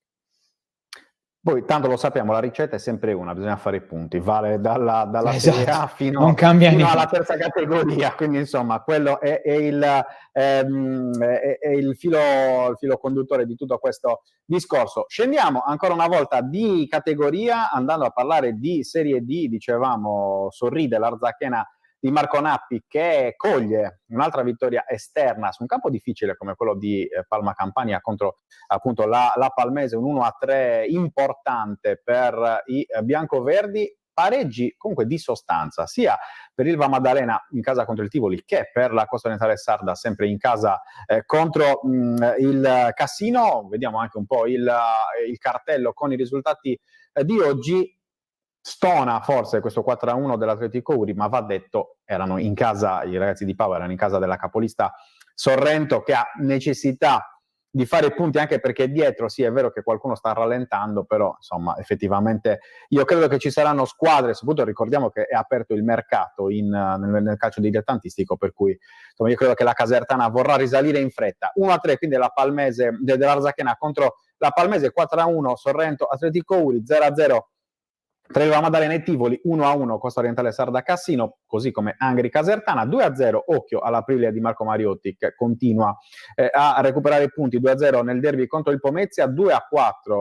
Poi tanto lo sappiamo, la ricetta è sempre una, bisogna fare i punti, vale dalla Serie A fino alla terza categoria, quindi insomma quello è il filo conduttore di tutto questo discorso. Scendiamo ancora una volta di categoria, andando a parlare di Serie D. Dicevamo, sorride l'Arzachena di Marco Nappi, che coglie un'altra vittoria esterna su un campo difficile come quello di Palma Campania contro appunto la Palmese, un 1-3 importante per i biancoverdi. pareggi comunque di sostanza, sia per il Maddalena in casa contro il Tivoli che per la Costa Orientale Sarda sempre in casa contro il Cassino. Vediamo anche un po' il cartello con i risultati di oggi. Stona forse questo 4-1 dell'Atletico Uri, ma va detto, erano in casa, i ragazzi di Pava erano in casa della capolista Sorrento, che ha necessità di fare punti, anche perché dietro sì è vero che qualcuno sta rallentando, però insomma effettivamente io credo che ci saranno squadre, soprattutto ricordiamo che è aperto il mercato nel calcio dilettantistico, per cui insomma io credo che la Casertana vorrà risalire in fretta. 1-3 quindi la Palmese dell'Arzachena contro la Palmese, 4-1 Sorrento Atletico Uri, 0-0 tra il Maddalena e Tivoli, 1-1 Costa Orientale Sarda Cassino, così come Angri Casertana, 2-0 occhio all'Aprilia di Marco Mariotti che continua a recuperare punti, 2-0 nel derby contro il Pomezia, 2-4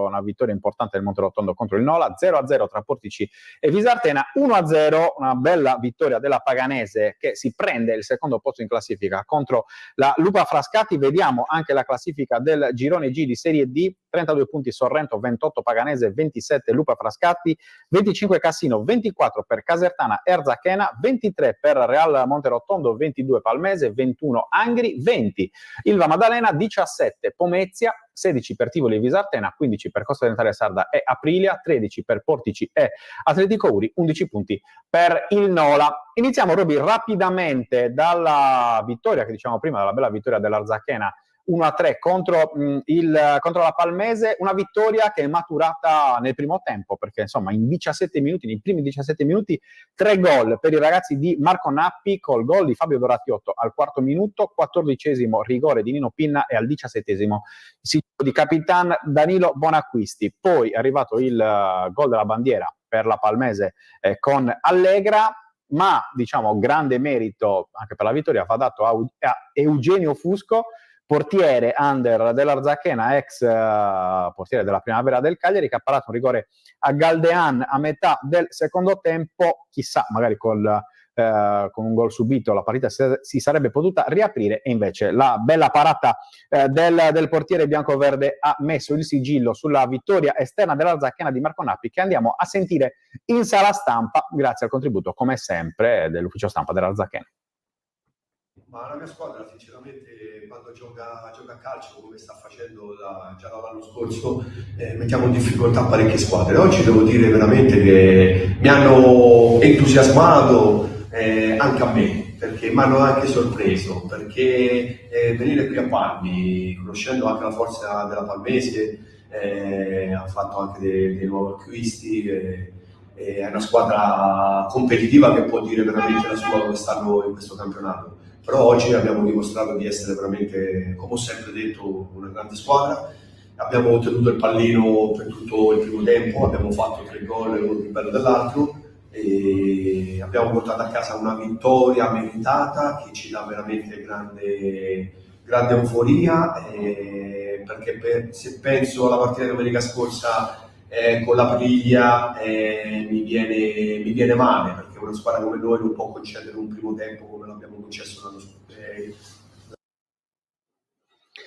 una vittoria importante del Monterotondo contro il Nola, 0-0 tra Portici e Visartena, 1-0 una bella vittoria della Paganese che si prende il secondo posto in classifica contro la Lupa Frascati. Vediamo anche la classifica del girone G di Serie D, 32 punti Sorrento, 28 Paganese, 27 Lupa Frascati, 25 Cassino, 24 per Casertana e Arzachena, 23 per Real Monterotondo, 22 Palmese, 21 Angri, 20 Ilva Maddalena, 17 Pomezia, 16 per Tivoli e Visartena, 15 per Costa Orientale Sarda e Aprilia, 13 per Portici e Atletico Uri, 11 punti per il Nola. Iniziamo, Roby, rapidamente dalla vittoria che diciamo prima, dalla bella vittoria dell'Arzachena 1-3 contro la Palmese, una vittoria che è maturata nel primo tempo, perché insomma in 17 minuti, nei primi 17 minuti, 3 gol per i ragazzi di Marco Nappi, col gol di Fabio Doratiotto al 4° minuto, 14° rigore di Nino Pinna e al 17° di Capitan Danilo Bonacquisti. Poi è arrivato il gol della bandiera per la Palmese con Allegra, ma diciamo grande merito anche per la vittoria va dato a Eugenio Fusco, portiere under dell'Arzachena, ex portiere della Primavera del Cagliari, che ha parato un rigore a Galdean a metà del secondo tempo. Chissà, magari con un gol subito la partita si sarebbe potuta riaprire, e invece la bella parata del portiere biancoverde ha messo il sigillo sulla vittoria esterna dell'Arzachena di Marco Nappi, che andiamo a sentire in sala stampa grazie al contributo come sempre dell'ufficio stampa dell'Arzachena. Ma la mia squadra sinceramente quando gioca a calcio come sta facendo già dall'anno scorso mettiamo in difficoltà parecchie squadre. Oggi devo dire veramente che mi hanno entusiasmato anche a me, perché mi hanno anche sorpreso, perché venire qui a Palmi, conoscendo anche la forza della Palmese, ha fatto anche dei nuovi acquisti, è una squadra competitiva che può dire veramente la sua quest'anno in questo campionato. Però oggi abbiamo dimostrato di essere veramente, come ho sempre detto, una grande squadra. Abbiamo tenuto il pallino per tutto il primo tempo, abbiamo fatto 3 gol, uno più bello dell'altro, e abbiamo portato a casa una vittoria meritata che ci dà veramente grande euforia, perché se penso alla partita di domenica scorsa con la Priglia mi viene male, perché una squadra come noi non può concedere un primo tempo come l'abbiamo concesso l'anno scorso.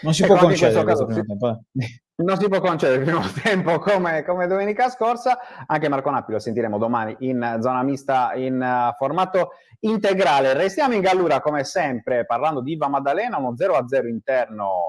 Non si può concedere non si può concedere il primo tempo come domenica scorsa. Anche Marco Nappi lo sentiremo domani in zona mista in formato integrale. Restiamo in Gallura come sempre parlando di Ilva Maddalena, uno 0-0 interno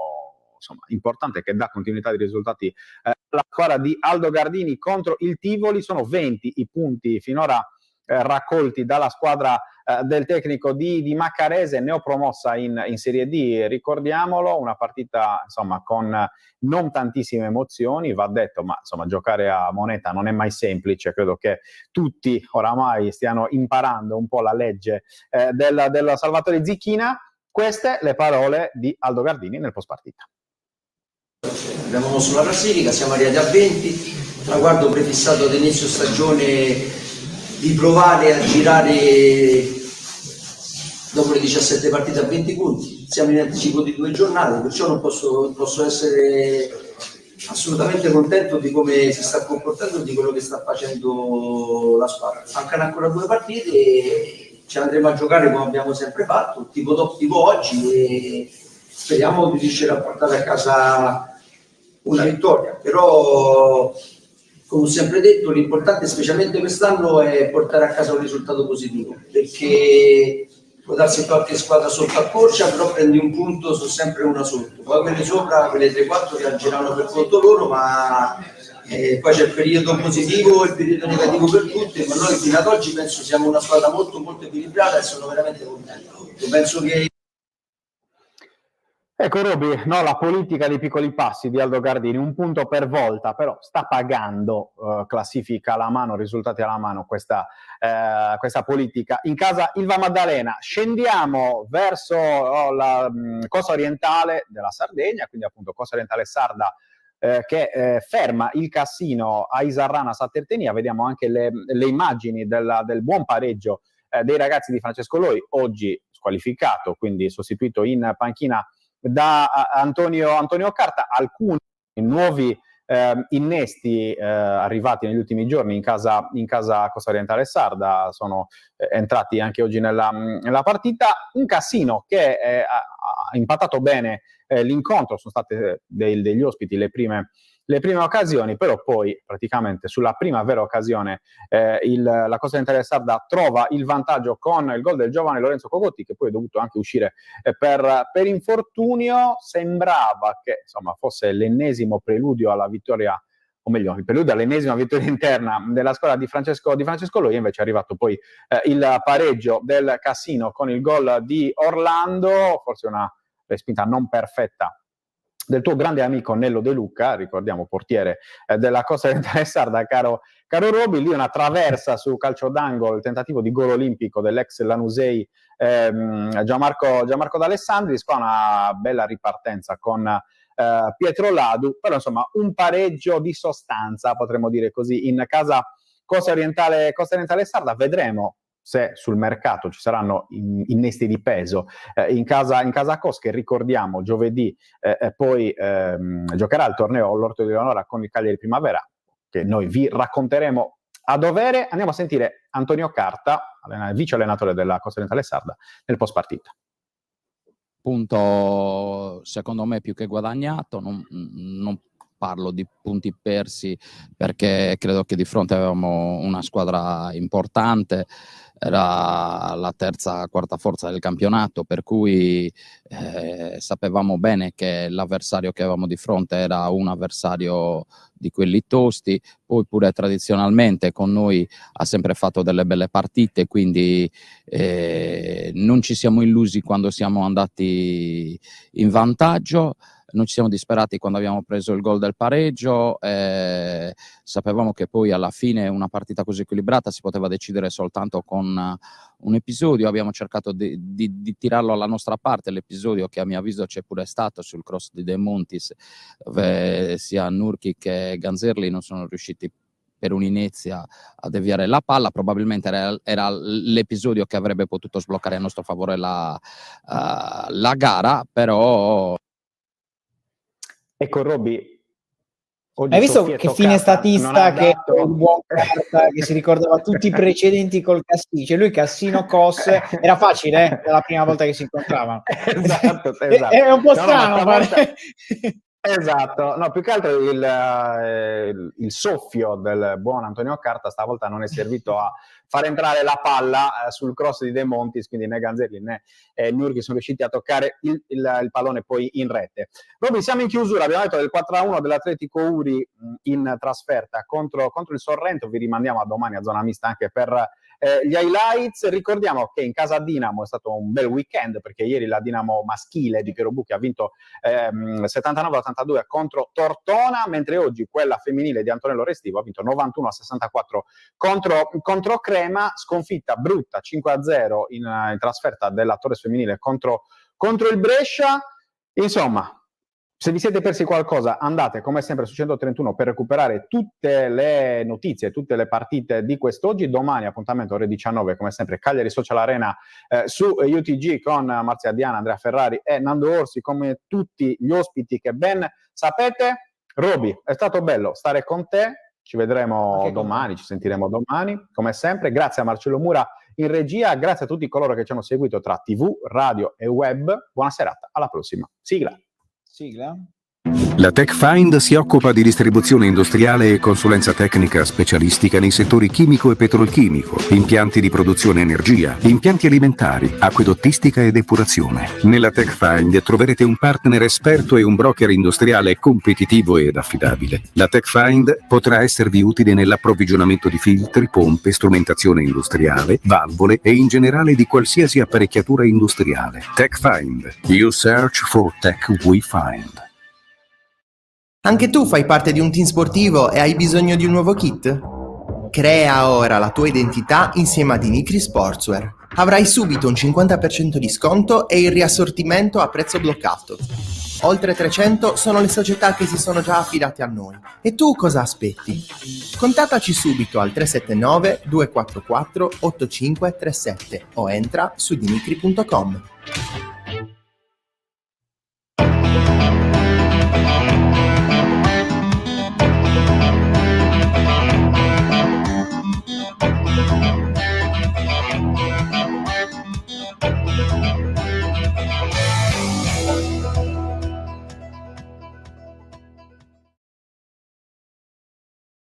insomma importante che dà continuità di risultati alla squadra di Aldo Gardini contro il Tivoli. Sono 20 i punti finora raccolti dalla squadra del tecnico di Maccarese, neopromossa in Serie D, ricordiamolo, una partita insomma con non tantissime emozioni, va detto, ma insomma giocare a moneta non è mai semplice, credo che tutti oramai stiano imparando un po' la legge del Salvatore Zicchina. Queste le parole di Aldo Gardini nel post partita. Abbiamo mosso la classifica, siamo arrivati a 20, traguardo prefissato ad inizio stagione di provare a girare dopo le 17 partite a 20 punti. Siamo in anticipo di 2 giornate, perciò non posso essere assolutamente contento di come si sta comportando e di quello che sta facendo la squadra. Mancano ancora 2 partite e ci andremo a giocare come abbiamo sempre fatto, tipo oggi, e speriamo di riuscire a portare a casa una vittoria. Però come ho sempre detto, l'importante, specialmente quest'anno, è portare a casa un risultato positivo, perché può darsi qualche squadra sotto accorcia, però prendi un punto, sono sempre una sotto. Poi quelle sopra, quelle 3-4 reagiranno per conto loro, ma poi c'è il periodo positivo e il periodo negativo per tutti, ma noi fino ad oggi penso siamo una squadra molto molto equilibrata e sono veramente contento. Io penso che... Ecco Roby, no, la politica dei piccoli passi di Aldo Gardini, un punto per volta, però sta pagando, classifica alla mano, risultati alla mano questa politica. In casa Ilva Maddalena, scendiamo verso la costa orientale della Sardegna, quindi appunto costa orientale sarda, che ferma il Cassino a Isarrana Satertenia. Vediamo anche le immagini del buon pareggio dei ragazzi di Francesco Loi, oggi squalificato, quindi sostituito in panchina da Antonio Carta. Alcuni nuovi innesti arrivati negli ultimi giorni in casa Costa Orientale Sarda sono entrati anche oggi nella partita. Un Cassino che ha impattato bene l'incontro, sono state degli ospiti le prime occasioni, però poi praticamente sulla prima vera occasione la Costa Orientale Sarda trova il vantaggio con il gol del giovane Lorenzo Cogotti, che poi è dovuto anche uscire per infortunio. Sembrava che insomma fosse l'ennesimo preludio alla vittoria, o meglio il preludio all'ennesima vittoria interna della squadra di Francesco Loi. Invece è arrivato poi il pareggio del Cassino con il gol di Orlando, forse una respinta non perfetta del tuo grande amico Nello De Luca, ricordiamo portiere della Costa Orientale Sarda, caro Roby. Lì una traversa su calcio d'angolo, il tentativo di gol olimpico dell'ex Lanusei Gianmarco D'Alessandris, qua una bella ripartenza con Pietro Ladu, però insomma un pareggio di sostanza, potremmo dire così, in casa Costa Orientale Sarda. Vedremo se sul mercato ci saranno innesti di peso in casa Cos, che ricordiamo giovedì poi giocherà il torneo all'Orto di Leonora con il Cagliari Primavera, che noi vi racconteremo a dovere. Andiamo a sentire Antonio Carta, vice allenatore della Costa Orientale Sarda, nel post partita. Punto secondo me più che guadagnato, non parlo di punti persi perché credo che di fronte avevamo una squadra importante, era la terza, quarta forza del campionato, per cui sapevamo bene che l'avversario che avevamo di fronte era un avversario di quelli tosti. Poi pure tradizionalmente con noi ha sempre fatto delle belle partite, quindi non ci siamo illusi quando siamo andati in vantaggio. Non ci siamo disperati quando abbiamo preso il gol del pareggio, sapevamo che poi alla fine una partita così equilibrata si poteva decidere soltanto con un episodio. Abbiamo cercato di tirarlo alla nostra parte, l'episodio che a mio avviso c'è pure stato sul cross di De Montis, dove sia Nurki che Ganzerli non sono riusciti per un'inezia a deviare la palla. Probabilmente era l'episodio che avrebbe potuto sbloccare a nostro favore la gara, però... Ecco Roby, hai visto che fine statista che il buon Carta, che si ricordava tutti i precedenti col Cassino, cioè lui Cassino Cos era facile la prima volta che si incontravano. esatto. È un po' strano fare... Esatto, no, più che altro il soffio del buon Antonio Carta stavolta non è servito a far entrare la palla sul cross di De Montis, quindi né Ganzelli né Nurki sono riusciti a toccare il pallone poi in rete. Roby, siamo in chiusura, abbiamo detto del 4-1 dell'Atletico Uri in trasferta contro il Sorrento. Vi rimandiamo a domani a zona mista anche per gli highlights. Ricordiamo che in casa Dinamo è stato un bel weekend, perché ieri la Dinamo maschile di Piero Bucchi ha vinto 79-82 contro Tortona, mentre oggi quella femminile di Antonello Restivo ha vinto 91-64 contro Crema. Sconfitta brutta 5-0 in trasferta della Torres femminile contro il Brescia. Insomma, se vi siete persi qualcosa, andate come sempre su 131 per recuperare tutte le notizie, tutte le partite di quest'oggi. Domani appuntamento ore 19, come sempre, Cagliari Social Arena su UTG con Marzia Diana, Andrea Ferrari e Nando Orsi, come tutti gli ospiti che ben sapete. Roby, è stato bello stare con te, ci vedremo anche domani, ci sentiremo domani, come sempre. Grazie a Marcello Mura in regia, grazie a tutti coloro che ci hanno seguito tra TV, radio e web. Buona serata, alla prossima. Sigla. La TechFind si occupa di distribuzione industriale e consulenza tecnica specialistica nei settori chimico e petrolchimico, impianti di produzione energia, impianti alimentari, acquedottistica e depurazione. Nella TechFind troverete un partner esperto e un broker industriale competitivo ed affidabile. La TechFind potrà esservi utile nell'approvvigionamento di filtri, pompe, strumentazione industriale, valvole e in generale di qualsiasi apparecchiatura industriale. TechFind. You search for tech we find. Anche tu fai parte di un team sportivo e hai bisogno di un nuovo kit? Crea ora la tua identità insieme a Dimitri Sportswear. Avrai subito un 50% di sconto e il riassortimento a prezzo bloccato. Oltre 300 sono le società che si sono già affidate a noi. E tu cosa aspetti? Contattaci subito al 379 244 8537 o entra su dimitri.com.